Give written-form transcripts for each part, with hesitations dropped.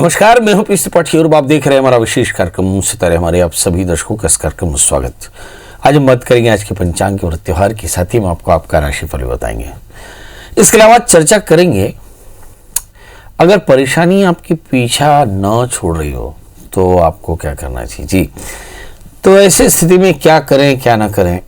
नमस्कार, मैं हूं पीसी त्रिपाठी और आप देख रहे हैं हमारा विशेष कार्यक्रम सितारे हमारे। आप सभी दर्शकों का इस कार्यक्रम में स्वागत। आज हम बात करेंगे आज के पंचांग के और त्योहार के साथ ही हम आपको आपका राशिफल बताएंगे। इसके अलावा चर्चा करेंगे अगर परेशानी आपकी पीछा न छोड़ रही हो तो आपको क्या करना चाहिए। जी, तो ऐसे स्थिति में क्या करें क्या ना करें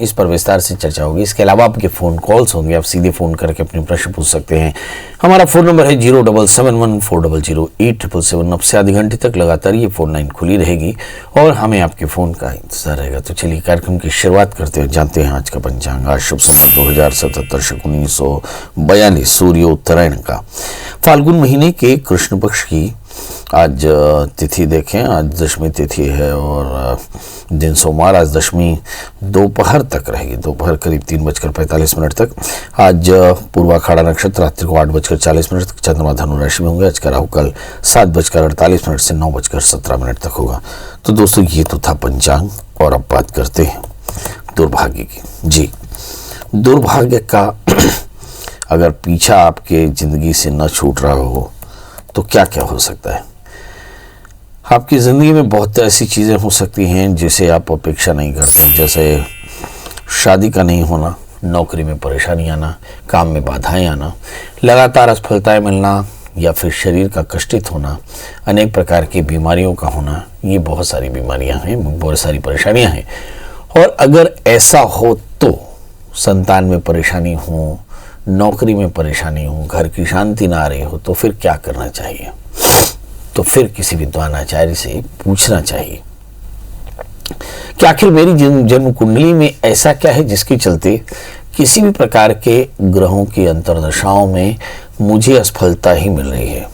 इस पर विस्तार से चर्चा होगी। इसके अलावा आपके फ़ोन कॉल्स होंगे, आप सीधे फ़ोन करके अपने प्रश्न पूछ सकते हैं। हमारा फ़ोन नंबर है 07714008877। अब से आधे घंटे तक लगातार ये फ़ोन लाइन खुली रहेगी और हमें आपके फ़ोन का इंतजार रहेगा। तो चलिए कार्यक्रम की शुरुआत करते हैं, जानते हैं आज का पंचांग। आज शुभ संवत 2077 1942 सूर्य उत्तरायण का फाल्गुन महीने के कृष्ण पक्ष की आज तिथि देखें, आज दशमी तिथि है और दिन सोमवार। आज दशमी दोपहर तक रहेगी, दोपहर करीब 3:45 तक। आज पूर्वाखाड़ा नक्षत्र रात्रि को 8:40 तक। चंद्रमा धनु राशि में होंगे। आज का राहु काल 7:48 से 9:17 तक होगा। तो दोस्तों ये तो था पंचांग और अब बात करते हैं दुर्भाग्य की। जी, दुर्भाग्य का अगर पीछा आपके जिंदगी से न छूट रहा हो तो क्या क्या हो सकता है। आपकी ज़िंदगी में बहुत ऐसी चीज़ें हो सकती हैं जिसे आप अपेक्षा नहीं करते, जैसे शादी का नहीं होना, नौकरी में परेशानी आना, काम में बाधाएं आना, लगातार असफलताएं मिलना या फिर शरीर का कष्टित होना, अनेक प्रकार की बीमारियों का होना। ये बहुत सारी बीमारियां हैं, बहुत सारी परेशानियां हैं। और अगर ऐसा हो तो संतान में परेशानी हो, नौकरी में परेशानी हो, घर की शांति ना आ रही हो तो फिर क्या करना चाहिए। तो फिर किसी विद्वान आचार्य से पूछना चाहिए कि आखिर मेरी जन्म कुंडली में ऐसा क्या है जिसके चलते किसी भी प्रकार के ग्रहों की अंतर्दशाओं में मुझे असफलता ही मिल रही है।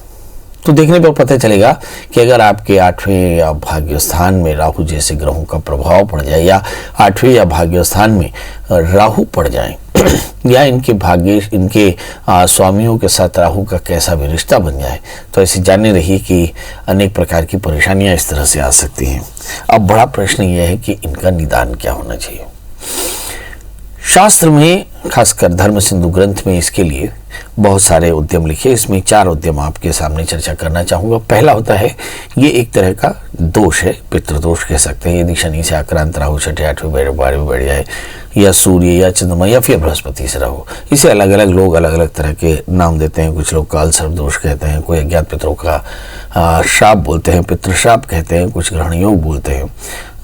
तो देखने पर पता चलेगा कि अगर आपके 8वें या भाग्य स्थान में राहु जैसे ग्रहों का प्रभाव पड़ जाए या 8वें या भाग्य स्थान में राहु पड़ जाए या इनके स्वामियों के साथ राहु का कैसा भी रिश्ता बन जाए, तो ऐसे जाने रहिए कि अनेक प्रकार की परेशानियां इस तरह से आ सकती हैं। अब बड़ा प्रश्न यह है कि इनका निदान क्या होना चाहिए। शास्त्र में, खासकर धर्म सिंधु ग्रंथ में इसके लिए बहुत सारे उद्यम लिखे। इसमें 4 उद्यम आपके सामने चर्चा करना चाहूँगा। पहला होता है, ये एक तरह का दोष है, पितृदोष कह सकते हैं। यदि शनि से आक्रांत राहु 6ठे 8वें 12वें बैठ जाए या सूर्य या चंद्रमा या फिर बृहस्पति से राहु, इसे अलग अलग लोग अलग अलग तरह के नाम देते हैं। कुछ लोग काल सर्प दोष कहते हैं, कोई अज्ञात पितरों का श्राप बोलते हैं, पितृश्राप कहते हैं, कुछ ग्रहण योग बोलते हैं।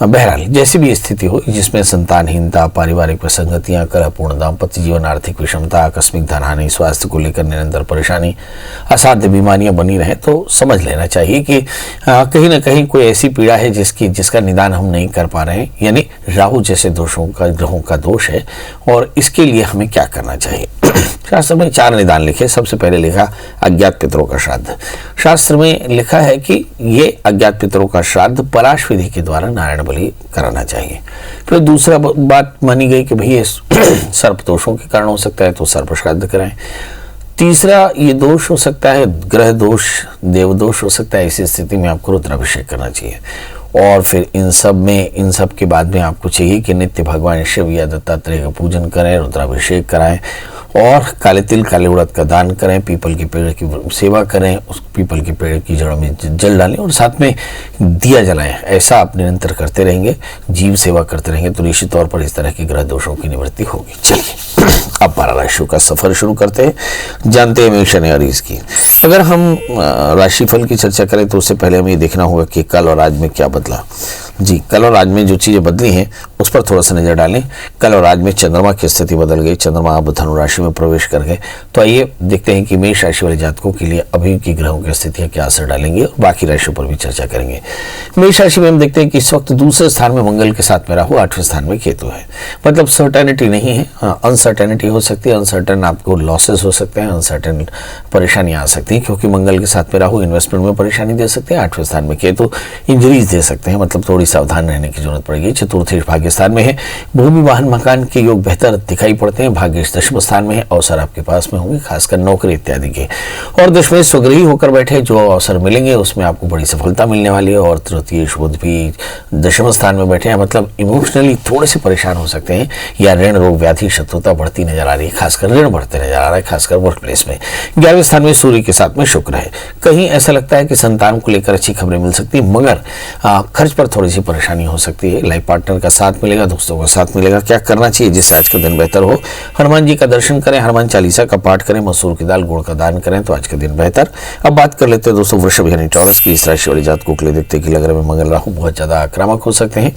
बहरहाल जैसी भी स्थिति हो जिसमें संतानहीनता, पारिवारिक विसंगतियां, कलहपूर्ण दाम्पत्य जीवन, आर्थिक विषमता, आकस्मिक धनहानि, स्वास्थ्य को लेकर निरंतर परेशानी, असाध्य बीमारियां बनी रहे, तो समझ लेना चाहिए कि कहीं ना कहीं कोई ऐसी पीड़ा है जिसका निदान हम नहीं कर पा रहे हैं, यानी राहु जैसे दोषों का, ग्रहों का दोष है। और इसके लिए हमें क्या करना चाहिए। शास्त्र में 4 निदान लिखे। सबसे पहले लिखा अज्ञात पितरों का श्राद्ध। शास्त्र में लिखा है कि ये अज्ञात पितरों का श्राद्ध पलाश विधि के द्वारा नारायण बलि कराना चाहिए। फिर दूसरा बात मानी गई कि भाई ये सर्प दोषों के कारण हो सकता है तो सर्प श्राद्ध कराएं। तीसरा, ये दोष हो सकता है ग्रह दोष, देव दोष हो सकता है, इसी स्थिति में आपको रुद्राभिषेक करना चाहिए। और फिर इन सब के बाद में आपको चाहिए कि नित्य भगवान शिव या दत्तात्रेय का पूजन करें, रुद्राभिषेक कराएं और काले तिल काले उड़द का दान करें, पीपल के पेड़ की सेवा करें, उस पीपल के पेड़ की जड़ों में जल डालें और साथ में दिया जलाएं। ऐसा आप निरंतर करते रहेंगे, जीव सेवा करते रहेंगे तो निश्चित तौर पर इस तरह के ग्रह दोषों की निवृत्ति होगी। चलिए अब 12 राशियों का सफर शुरू करते हैं, जानते हैं मेष और अरीज की। अगर हम राशिफल की चर्चा करें तो उससे पहले हमें ये देखना होगा कि कल और आज में क्या बदला। जी, कल और आज में जो चीज़ें बदली हैं उस पर थोड़ा सा नज़र डालें। कल और आज में चंद्रमा की स्थिति बदल गई, चंद्रमा अब धनु राशि में प्रवेश कर गए। तो आइए देखते हैं कि मेष राशि वाले जातकों के लिए अभी की ग्रहों की स्थितियाँ क्या असर डालेंगे और बाकी राशियों पर भी चर्चा करेंगे। मेष राशि में हम देखते हैं कि इस वक्त दूसरे स्थान में मंगल के साथ में राहु, 8वें स्थान में केतु है। मतलब सर्टेनिटी नहीं है, अनसर्टेनिटी हो सकती है। अनसर्टन आपको लॉसेस हो सकते हैं, अनसर्टन परेशानियाँ आ सकती हैं क्योंकि मंगल के साथ में राहु इन्वेस्टमेंट में परेशानी दे सकते हैं। 8वें स्थान में केतु इंजरीज दे सकते हैं, मतलब थोड़ी सावधान रहने की जरूरत पड़ेगी। चतुर्थी भाग्य स्थान में है, भूमि वाहन मकान के योग बेहतर दिखाई पड़ते हैं। भाग्य दशम स्थान में है, अवसर आपके पास में होंगे, खासकर नौकरी इत्यादि के। और दशमें स्वगृही होकर बैठे जो अवसर मिलेंगे उसमें आपको बड़ी सफलता मिलने वाली है। और तृतीय बुध भी दशम स्थान में बैठे हैं, मतलब इमोशनली थोड़े से परेशान हो सकते हैं, या ऋण रोग व्याधि शत्रुता बढ़ती नजर आ रही है, खासकर ऋण बढ़ते नजर आ रहा है, खासकर वर्क प्लेस में। 11वें स्थान में सूर्य के साथ में शुक्र है। कहीं ऐसा लगता है कि संतान को लेकर अच्छी खबरें मिल सकती है, मगर खर्च पर थोड़ी सी परेशानी हो सकती है। लाइफ पार्टनर का साथ मिलेगा, दोस्तों का साथ मिलेगा। क्या करना चाहिए जिससे आज का दिन बेहतर हो? हनुमान जी का दर्शन करें, हनुमान चालीसा का पाठ करें, मसूर की दाल गुड़ का दान करें तो आज का दिन बेहतर। अब बात कर लेते हैं दोस्तों वृषभ यानी टॉरस की। इस राशि वाली जातकों के लिए देखते हैं कि लग रहा है मंगल राहु बहुत ज्यादा आक्रामक हो सकते हैं।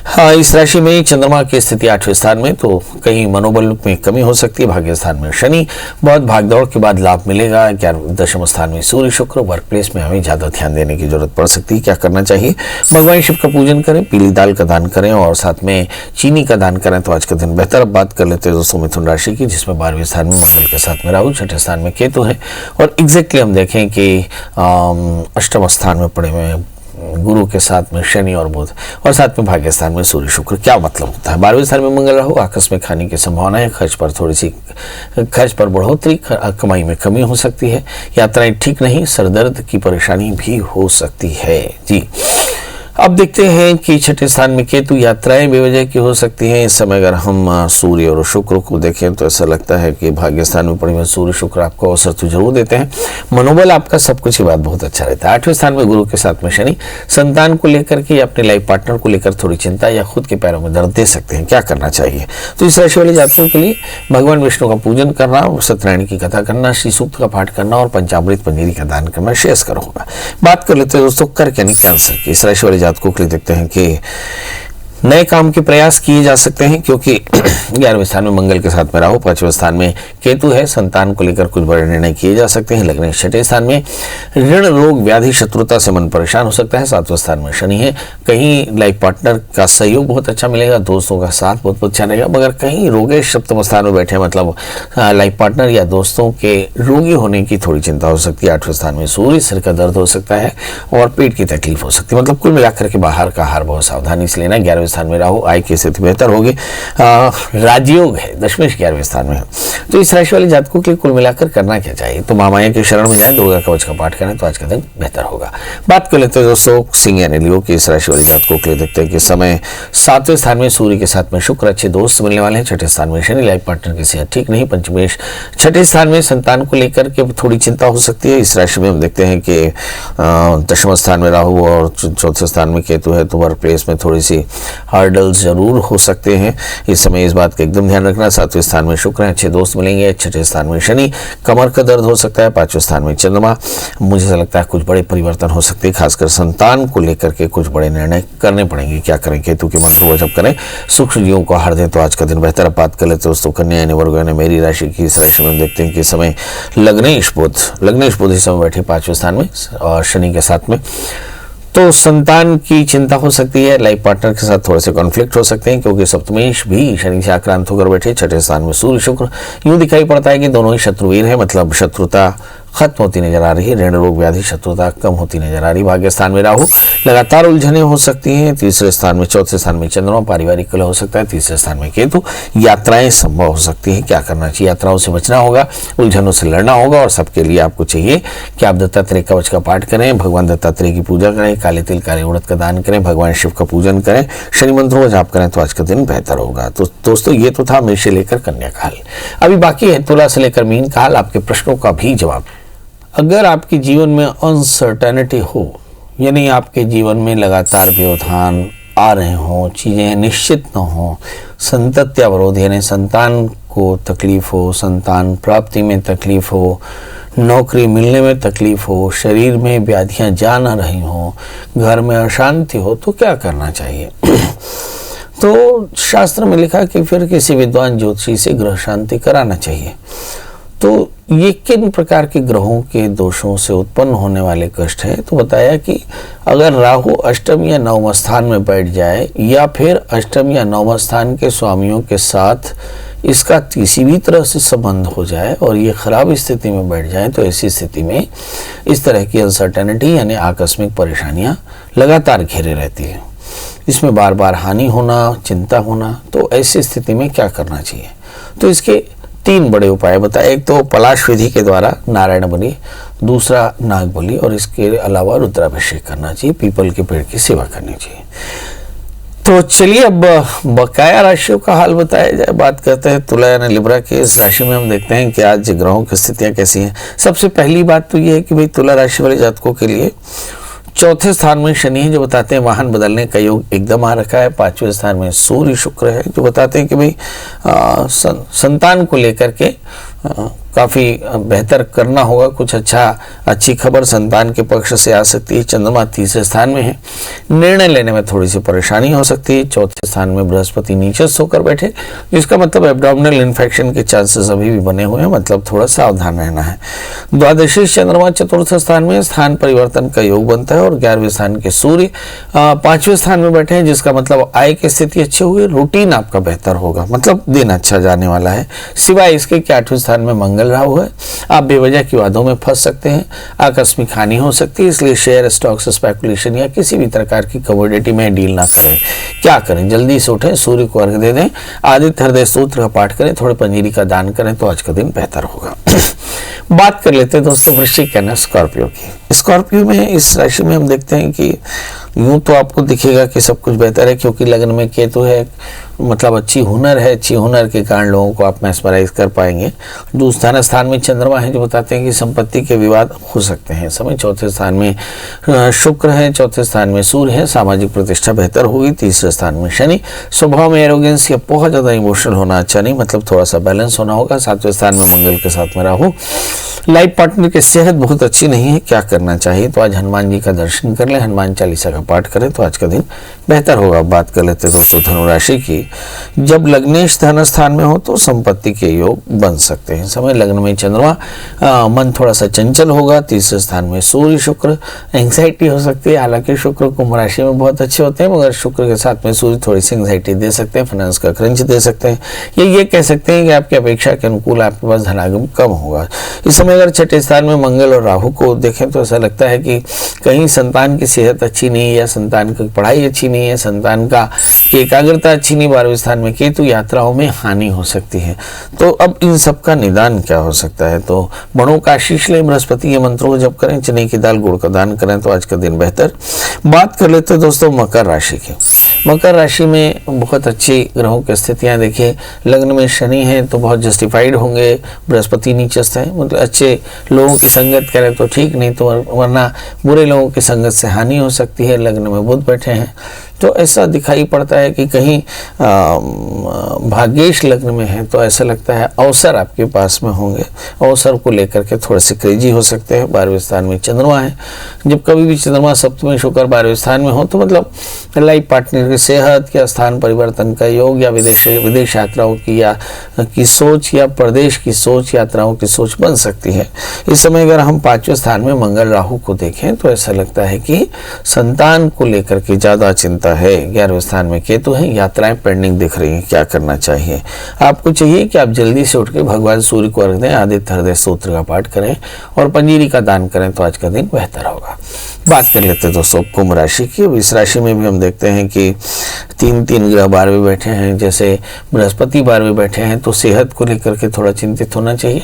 हाँ, इस राशि में चंद्रमा की स्थिति 8वें स्थान में, तो कहीं मनोबल में कमी हो सकती है। भाग्य स्थान में शनि, बहुत भागदौड़ के बाद लाभ मिलेगा। 11वें स्थान में सूर्य शुक्र, वर्क प्लेस में हमें ज्यादा ध्यान देने की जरूरत पड़ सकती है। क्या करना चाहिए? भगवान शिव का पूजन करें, पीली दाल का दान करें और साथ में चीनी का दान करें तो आज का दिन बेहतर। अब बात कर लेते हैं दोस्तों मिथुन राशि की, जिसमें 12वें स्थान में मंगल के साथ में राहु, 6ठे स्थान में केतु है। और एग्जैक्टली हम देखें कि 8वें स्थान में पड़े हुए गुरु के साथ में शनि और बुध, और साथ में भाग्य स्थान में सूर्य शुक्र। क्या मतलब होता है? 12वें स्थान में मंगल राहु, आकस्मिक हानि की संभावना है, खर्च पर बढ़ोतरी, कमाई में कमी हो सकती है, यात्राएं ठीक नहीं, सरदर्द की परेशानी भी हो सकती है जी। अब देखते हैं कि 6ठे स्थान में केतु, यात्राएं बेवजह की हो सकती हैं। इस समय अगर हम सूर्य और शुक्र को देखें तो ऐसा लगता है कि भाग्य स्थान में पड़े हुए सूर्य शुक्र आपको अवसर तो जरूर देते हैं, मनोबल आपका सब कुछ ही बात बहुत अच्छा रहता है। 8वें स्थान में गुरु के साथ में शनि, संतान को लेकर के या अपने लाइफ पार्टनर को लेकर थोड़ी चिंता या खुद के पैरों में दर्द दे सकते हैं। क्या करना चाहिए? तो इस राशि वाले जातकों के लिए भगवान विष्णु का पूजन करना, सत्यनारायण की कथा करना, श्री सूक्त का पाठ करना और पंचामृत पंजीरी का दान करना श्रेयस्कर होगा। बात कर लेते हैं दोस्तों कर्क यानी कैंसर की। इस राशि वाले जातकों के लिए देखते हैं कि नए काम के प्रयास किए जा सकते हैं, क्योंकि 11वें स्थान में मंगल के साथ में राहु, 5वें स्थान में केतु है। संतान को लेकर कुछ बड़े निर्णय किए जा सकते हैं। लगने 6ठे स्थान में ऋण रोग व्याधि शत्रुता से मन परेशान हो सकता है। 7वें स्थान में शनि है। कहीं लाइफ पार्टनर का सहयोग बहुत अच्छा मिलेगा, दोस्तों का साथ बहुत अच्छा रहेगा, मगर कहीं रोगेश 7वें स्थान में बैठे, मतलब लाइफ पार्टनर या दोस्तों के रोगी होने की थोड़ी चिंता हो सकती है। 8वें स्थान में सूर्य, सिर का दर्द हो सकता है और पेट की तकलीफ हो सकती है। मतलब कुल मिलाकर के बाहर का आहार बहुत सावधानी से लेना। 11वें स्थान में राहु, आय की स्थिति बेहतर होगी। राजयोग है, दशमेश 11वें स्थान में है। तो इस राशि वाले जातकों के लिए कुल मिलाकर करना क्या चाहिए? तो महामाया के शरण में जाएं, दुर्गा कवच का पाठ करें तो आज का दिन बेहतर होगा। बात कर लेते हैं दोस्तों सिंह यानी लियो की। इस राशि वाले जातकों के लिए देखते हैं कि समय 7वें स्थान में सूर्य के साथ में शुक्र, अच्छे दोस्त मिलने वाले हैं। 6ठे स्थान में शनि, लाइफ पार्टनर की सेहत ठीक नहीं। पंचमेश 6ठे स्थान में संतान को लेकर के थोड़ी चिंता हो सकती है। इस राशि में हम देखते हैं कि 10वें स्थान में राहु और 4थे स्थान में केतु है, तो वर्क प्लेस में थोड़ी सी हर्डल्स जरूर हो सकते हैं। इस समय इस बात का एकदम ध्यान रखना। 7वें स्थान में शुक्र है, अच्छे दोस्त मिलेंगे। 6ठे स्थान में शनि, कमर का दर्द हो सकता है। 5वें स्थान में चंद्रमा, मुझे ऐसा लगता है कुछ बड़े परिवर्तन हो सकते हैं, खासकर संतान को लेकर के कुछ बड़े निर्णय करने पड़ेंगे। क्या करें? केतु के मंत्र को जप करें, सूक्ष्म जीवों को आहार दें तो आज का दिन बेहतर। बात कर लेते दोस्तों कन्या यानी वर्ग यानी मेरी राशि की। इस राशि में देखते हैं कि समय लग्नेश बुध इस समय बैठे 5वें स्थान में और शनि के साथ में, तो संतान की चिंता हो सकती है। लाइफ पार्टनर के साथ थोड़े से कॉन्फ्लिक्ट हो सकते हैं, क्योंकि सप्तमेश भी शनि से आक्रांत होकर बैठे। 6ठे स्थान में सूर्य शुक्र, यूं दिखाई पड़ता है कि दोनों ही शत्रुवीर है, मतलब शत्रुता खत्म होती नजर आ रही है, ऋण रोग व्याधि शत्रुता कम होती नजर आ रही। भाग्य स्थान में राहु, लगातार उलझने हो सकती हैं। 3रे स्थान में 4थे स्थान में चंद्रमा, पारिवारिक कलह हो सकता है। 3रे स्थान में केतु, यात्राएं संभव हो सकती हैं। क्या करना चाहिए? यात्राओं से बचना होगा, उलझनों से लड़ना होगा, और सबके लिए आपको चाहिए कि आप दत्तात्रेय कवच का पाठ करें, भगवान दत्तात्रेय की पूजा करें, काले तिल काले उड़द का दान करें, भगवान शिव का पूजन करें, शनि मंत्रों का जाप करें तो आज का दिन बेहतर होगा। तो दोस्तों ये तो था मेष से लेकर कन्या का हाल। अभी बाकी है तुला से लेकर मीन का हाल, आपके प्रश्नों का भी जवाब। अगर आपके जीवन में अनसर्टेनिटी हो, यानी आपके जीवन में लगातार व्यवधान आ रहे हों, चीज़ें निश्चित न हों, संतति अवरोध यानी संतान को तकलीफ हो, संतान प्राप्ति में तकलीफ हो, नौकरी मिलने में तकलीफ हो, शरीर में व्याधियां जा न रही हों, घर में अशांति हो, तो क्या करना चाहिए? तो शास्त्र में लिखा कि फिर किसी विद्वान ज्योतिषी से ग्रह शांति कराना चाहिए। तो ये किन प्रकार के ग्रहों के दोषों से उत्पन्न होने वाले कष्ट हैं? तो बताया कि अगर राहु अष्टम या नवम स्थान में बैठ जाए, या फिर अष्टम या नवम स्थान के स्वामियों के साथ इसका किसी भी तरह से संबंध हो जाए और ये खराब स्थिति में बैठ जाए, तो ऐसी स्थिति में इस तरह की अनसर्टेनिटी यानी आकस्मिक परेशानियां लगातार घेरे रहती है। इसमें बार बार हानि होना, चिंता होना, तो ऐसी स्थिति में क्या करना चाहिए? तो इसके 3 बड़े उपाय बताए। एक तो पलाश विधि के द्वारा नारायण बलि, दूसरा नाग बलि, और इसके अलावा रुद्राभिषेक करना चाहिए, पीपल के पेड़ की सेवा करनी चाहिए। तो चलिए अब बकाया राशियों का हाल बताया जाए। बात करते हैं तुला यानी लिब्रा के। इस राशि में हम देखते हैं कि आज ग्रहों की स्थितियां कैसी हैं। सबसे पहली बात तो ये है कि भाई तुला राशि वाले जातकों के लिए चौथे स्थान में शनि है, जो बताते हैं वाहन बदलने का योग एकदम आ रखा है। 5वें स्थान में सूर्य शुक्र है, जो बताते हैं कि भाई संतान को लेकर के काफ़ी बेहतर करना होगा, कुछ अच्छी खबर संतान के पक्ष से आ सकती है। चंद्रमा 3 स्थान में है, निर्णय लेने में थोड़ी सी परेशानी हो सकती है। 4थे स्थान में बृहस्पति नीचस्थ होकर बैठे, जिसका मतलब एब्डोमिनल इन्फेक्शन के चांसेस अभी भी बने हुए हैं, मतलब थोड़ा सावधान रहना है। द्वादशी चंद्रमा 4th स्थान में स्थान परिवर्तन का योग बनता है, और 11वें स्थान के सूर्य 5वें स्थान में बैठे हैं, जिसका मतलब आय की स्थिति अच्छी होगी, रूटीन आपका बेहतर होगा, मतलब दिन अच्छा जाने वाला है। सिवाय इसके कि 8वें स्थान में मंगल राहु है, आप बेवजह की वादों में फंस सकते हैं, आकस्मिक हानि हो सकती है, इसलिए शेयर, स्टॉक्स, स्पेकुलेशन या किसी भी प्रकार की कमोडिटी में डील ना करें। क्या करें? जल्दी से उठें, सूर्य को अर्घ्य दे दें, आदित्य हृदय स्तोत्र का पाठ करें, थोड़े पंजीरी का दान करें, तो आज का दिन बेहतर होगा। बात कर लेते हैं दोस्तों वृश्चिक यानी स्कॉर्पियो की। स्कॉर्पियो में इस राशि में हम देखते हैं कि यूं तो आपको दिखेगा कि सब कुछ बेहतर है, क्योंकि लग्न में केतु है, मतलब अच्छी हुनर है, अच्छी हुनर के कारण लोगों को आप मैस्मराइज कर पाएंगे। दूसरे स्थान में चंद्रमा है, जो बताते हैं कि संपत्ति के विवाद हो सकते हैं। समय 4थे स्थान में शुक्र है, 4थे स्थान में सूर्य है, सामाजिक प्रतिष्ठा बेहतर होगी। 3रे स्थान में शनि, स्वभाव में एरोगेंस या बहुत ज़्यादा इमोशनल होना अच्छा नहीं, मतलब थोड़ा सा बैलेंस होना होगा। 7वें स्थान में मंगल के साथ में राहु। लाइफ पार्टनर की सेहत बहुत अच्छी नहीं है, क्या करना चाहिए? तो आज हनुमान जी का दर्शन कर लें, हनुमान चालीसा का पाठ करें, तो आज का दिन बेहतर होगा। बात कर लेते हैं दोस्तों धनु राशि की। जब लग्नेश धन स्थान में हो तो संपत्ति के योग बन सकते हैं। समय लग्न में चंद्रमा, मन थोड़ा सा चंचल होगा। 3रे स्थान में सूर्य शुक्र, एंग्जाइटी हो सकती है। हालांकि शुक्र कुंभ राशि में बहुत अच्छे होते हैं, मगर शुक्र के साथ में सूर्य थोड़ी सी एंग्जाइटी दे सकते हैं, फाइनेंस का क्रंच दे सकते हैं, ये कह सकते हैं कि आपकी अपेक्षा के अनुकूल आपके पास धनागम कम होगा। इस समय अगर 6ठे स्थान में मंगल और राहु को देखें तो ऐसा लगता है कि कहीं संतान की सेहत अच्छी नहीं है, या संतान की पढ़ाई अच्छी नहीं है, संतान का एकाग्रता अच्छी नहीं। 12वें स्थान में केतु, यात्राओं में हानि हो सकती है। तो अब इन सब का निदान क्या हो सकता है? तो बड़ों का आशीष लें, बृहस्पति के मंत्रों को जप करें, चने की दाल गुड़ का दान करें, तो आज का दिन बेहतर। बात कर लेते हैं दोस्तों मकर राशि की। मकर राशि में बहुत अच्छी ग्रहों की स्थितियां देखिए। लग्न में शनि है तो बहुत जस्टिफाइड होंगे, बृहस्पति नीचस्थ है, मतलब अच्छे लोगों की संगत करें तो ठीक, नहीं तो वरना बुरे लोगों की संगत से हानि हो सकती है। लग्न में बुध बैठे हैं, तो ऐसा दिखाई पड़ता है कि कहीं भाग्येश लग्न में है, तो ऐसा लगता है अवसर आपके पास में होंगे, अवसर को लेकर के थोड़े से क्रेजी हो सकते हैं। 12वें स्थान में चंद्रमा है, जब कभी भी चंद्रमा सप्तमी शुक्र 12वें स्थान में हो तो मतलब लाइफ पार्टनर की सेहत या स्थान परिवर्तन का योग, या विदेश यात्राओं की सोच, या प्रदेश की सोच, यात्राओं की सोच बन सकती है। इस समय अगर हम 5वें स्थान में मंगल राहु को देखें तो ऐसा लगता है कि संतान को लेकर के ज़्यादा चिंता है। 11वें स्थान में केतु है, यात्राएं पेंडिंग दिख रही हैं, क्या करना चाहिए? आपको चाहिए कि आप जल्दी से उठ के भगवान सूर्य को अर्घ दें, आदित्य हृदय स्तोत्र का पाठ करें और पंजीरी का दान करें, तो आज का दिन बेहतर होगा। बात कर लेते हैं दोस्तों कुंभ राशि की। इस राशि में भी हम देखते हैं कि 3 ग्रह 12वें बैठे हैं, जैसे बृहस्पति 12वें बैठे हैं, तो सेहत को लेकर के थोड़ा चिंतित होना चाहिए।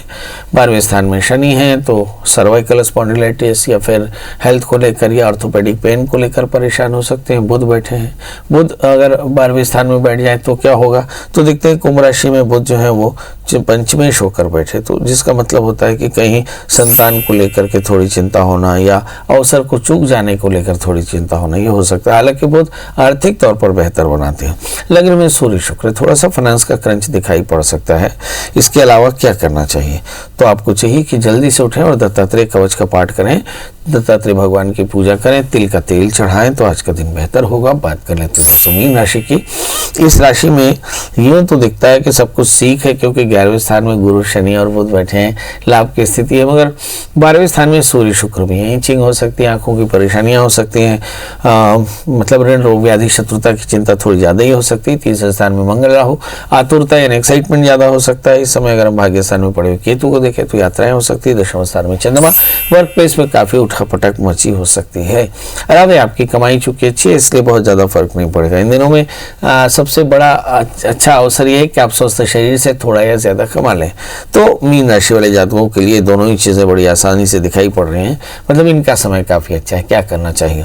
12वें स्थान में शनि है, तो सर्वाइकल स्पॉन्डिलाइटिस या फिर हेल्थ को लेकर या ऑर्थोपेडिक पेन को लेकर परेशान हो सकते हैं। बुध बैठे हैं, बुध अगर 12वें स्थान में बैठ जाए तो क्या होगा? तो देखते हैं कुंभ राशि में बुध जो है वो पंचमेश होकर बैठे, तो जिसका मतलब होता है कि कहीं संतान को लेकर के थोड़ी चिंता होना, या अवसर को चूक जाने को लेकर थोड़ी चिंता होना, ये हो सकता है। हालांकि बुध आर्थिक तौर पर बेहतर बनाते हैं। लग्न में सूर्य शुक्र, थोड़ा सा फाइनेंस का क्रंच दिखाई पड़ सकता है। इसके अलावा क्या करना चाहिए? तो आपको चाहिए कि जल्दी से उठें और दत्तात्रेय कवच का पाठ करें, दत्तात्रेय भगवान की पूजा करें, तिल का तेल चढ़ाएं, तो आज का दिन बेहतर होगा। बात कर लेते हैं दोस्तों मीन राशि की। इस राशि में यूं तो दिखता है कि सब कुछ सीख है, क्योंकि 11वें स्थान में गुरु शनि और बुध बैठे हैं, लाभ की स्थिति है, मगर 12वें स्थान में सूर्य शुक्र भी है। इचिंग हो सकती है, आंखों की परेशानियां हो सकती हैं, मतलब ऋण रोग व्याधि शत्रुता की चिंता थोड़ी ज़्यादा ही हो सकती है। 3रे स्थान में मंगल राहु, आतुरता यानी एक्साइटमेंट ज़्यादा हो सकता है। इस समय अगर हम भाग्य स्थान में पड़े हुए केतु को देखें तो यात्राएं हो सकती है। 10वें स्थान में चंद्रमा, वर्क प्लेस में काफ़ी उठापटक मची हो सकती है। अरे आपकी कमाई चूंकि अच्छी है इसलिए बहुत ज़्यादा फर्क नहीं पड़ेगा। इन दिनों में सबसे बड़ा अच्छा अवसर ये है कि आप स्वस्थ शरीर से थोड़ा या ज़्यादा कमा लें। तो मीन राशि वाले जातकों के लिए दोनों ही चीज़ें बड़ी आसानी से दिखाई पड़ रही हैं, मतलब इनका समय काफ़ी अच्छा है। क्या करना चाहिए?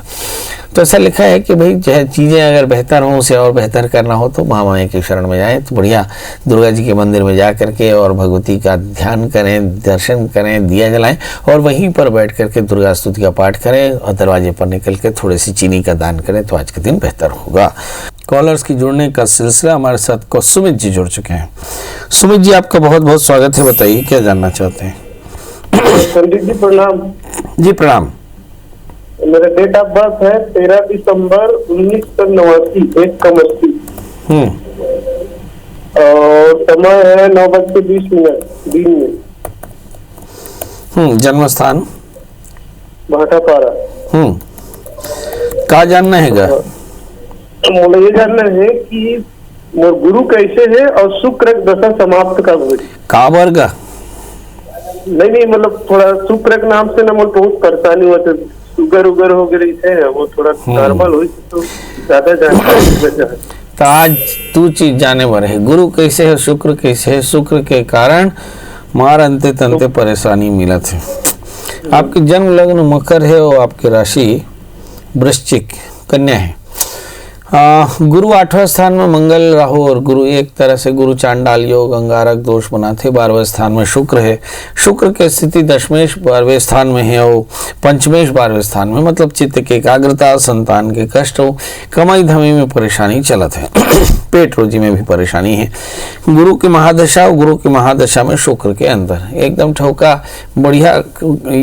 तो ऐसा लिखा है कि भाई चीज़ें अगर बेहतर हों, उसे और बेहतर करना हो तो महामाया की शरण में जाएं। तो बढ़िया दुर्गा जी के मंदिर में जा करके और भगवती का ध्यान करें, दर्शन करें, दिया जलाएं और वहीं पर बैठ करके दुर्गा स्तुति का पाठ करें और दरवाजे पर निकल के थोड़ी सी चीनी का दान करें तो आज के दिन बेहतर होगा। कॉलर्स की जुड़ने का सिलसिला, हमारे साथ को सुमित जी जुड़ चुके हैं। सुमित जी, आपका बहुत बहुत स्वागत है। बताइए क्या जानना चाहते हैं? पंडित जी प्रणाम। जी प्रणाम। मेरा डेट ऑफ बर्थ है 13 दिसंबर 1989, 1:80 और समय है 9:20 दिन में। जन्म स्थान भाटापारा। क्या जानना है? मुझे ये जानना है कि मोर गुरु कैसे है और शुक्र दशा समाप्त कब हुई? का वर्ग? नहीं, मतलब थोड़ा शुक्र के नाम से ना मुझे बहुत परेशानी होती, शुगर उगर हो गई है, वो थोड़ा नॉर्मल हुई तो ज्यादा जानकारी। तो आज तू चीज जाने वाले है, गुरु कैसे है, शुक्र कैसे है। शुक्र के कारण मार अंते तंते परेशानी मिला थे। आपकी जन्म लग्न मकर है और आपकी राशि वृश्चिक कन्या है। गुरु 8वें स्थान में मंगल, राहु और गुरु एक तरह से गुरु चांडाल योग अंगारक दोष बनाते। 12वें स्थान में शुक्र है। शुक्र की स्थिति दशमेश 12वें स्थान में है और पंचमेश 12वें स्थान में, मतलब चित्त की एकाग्रता, संतान के कष्ट हो, कमाई धमाई में परेशानी चलत है। पेट रोजी में भी परेशानी है। गुरु की महादशा और गुरु की महादशा में शुक्र के अंदर एकदम ठोका बढ़िया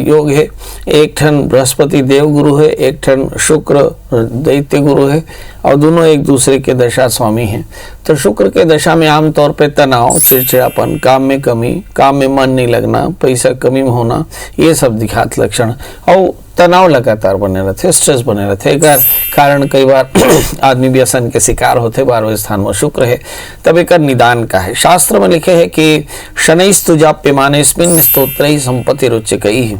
योग है। एक ठन बृहस्पति देव गुरु है, एक ठन शुक्र दैत्य गुरु है और दोनों एक दूसरे के दशा स्वामी हैं। तो शुक्र के दशा में आमतौर पे तनाव, चिड़चिड़ापन, काम में कमी, काम में मन नहीं लगना, पैसा कमी में होना, ये सब दिखात लक्षण और तनाव लगातार बने रहते, स्ट्रेस बने रहते। एक कारण कई बार आदमी व्यसन के शिकार होते। 12वें स्थान में शुक्र है, तब एक निदान का है। शास्त्र में लिखे है कि शनैस्तु जाप्यमानेस्मिन् स्तोत्रैः संपत्तिरुच्यकैः।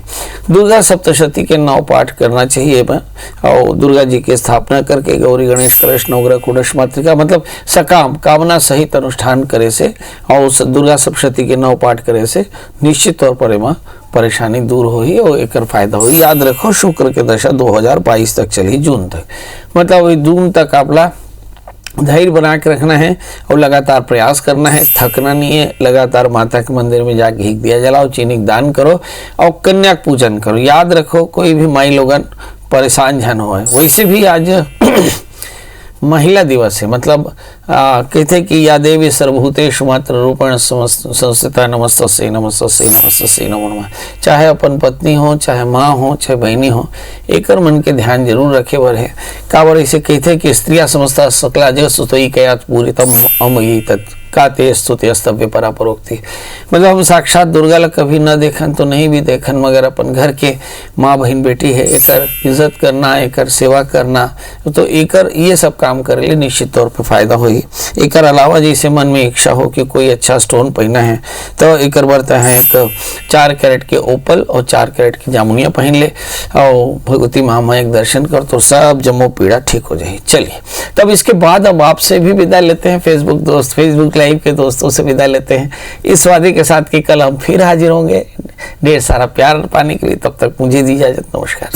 दुर्गा सप्तशती के 9 पाठ करना चाहिए और दुर्गा जी की स्थापना करके गौरी गणेश कलश नवग्रह कुडश मातृका, मतलब सकाम कामना सहित अनुष्ठान करे से और उस दुर्गा सप्तशती के 9 पाठ करे से निश्चित तौर पर एमा परेशानी दूर होगी और एक फायदा होगी। याद रखो शुक्र के दशा 2022 तक चली, जून तक, मतलब जून तक आपला धैर्य बना के रखना है और लगातार प्रयास करना है, थकना नहीं है। लगातार माता के मंदिर में जाके घी दिया जलाओ, चीनी दान करो और कन्या पूजन करो। याद रखो कोई भी माई लोगन परेशान जन हो। वैसे भी आज महिला दिवस है, मतलब कहते कि या देवी सर्वभूतेषु मात्र रूपेण संस्थिता नमस्तस्यै नमस्तस्यै नमस्तस्यै नमो नमः। चाहे अपन पत्नी हो, चाहे माँ हो, चाहे बहनी हो, एक मन के ध्यान जरूर रखे बर है। काबर इसे कहते कि स्त्रिया समस्ता सकला जगत सुतोई कयात पूरी तम अमयी तत् का ते स्तुति स्तव्य परापरोक्ति। मतलब हम साक्षात दुर्गा ला कभी न देखन तो नहीं भी देखन, मगर अपन घर के माँ बहन बेटी है, एकर इज्जत करना, एकर सेवा करना, तो एकर ये सब काम करे ले निश्चित तौर पे फायदा होगी। एकर अलावा जैसे मन में इच्छा हो कि कोई अच्छा स्टोन पहना है तो एकर बरता है एक 4 कैरेट के ओपल और 4 कैरेट की जामुनिया पहन ले और भगवती महामाया के दर्शन कर तो सब जमो पीड़ा ठीक हो जाएगी। चलिए तब इसके बाद अब आपसे भी विदा लेते हैं, फेसबुक लाइव के दोस्तों से विदा लेते हैं इस वादे के साथ कि कल हम फिर हाजिर होंगे ढेर सारा प्यार पाने के लिए। तब तक मुझे दी इजाजत, नमस्कार।